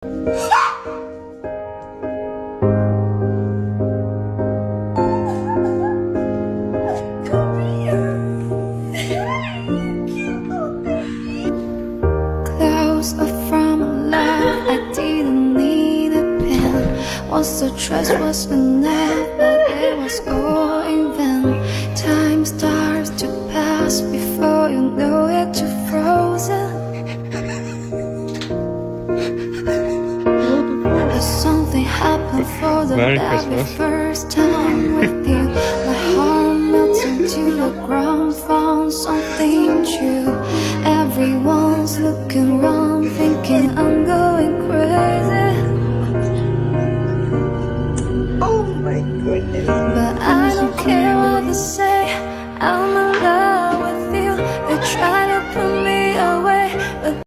Close up from love, I didn't need a pen. Once the trust was enough, but it was all in vain. Time starts to pass before you know it, you're frozen. But something happened for the very first time with you. My heart melted to the ground, found something true.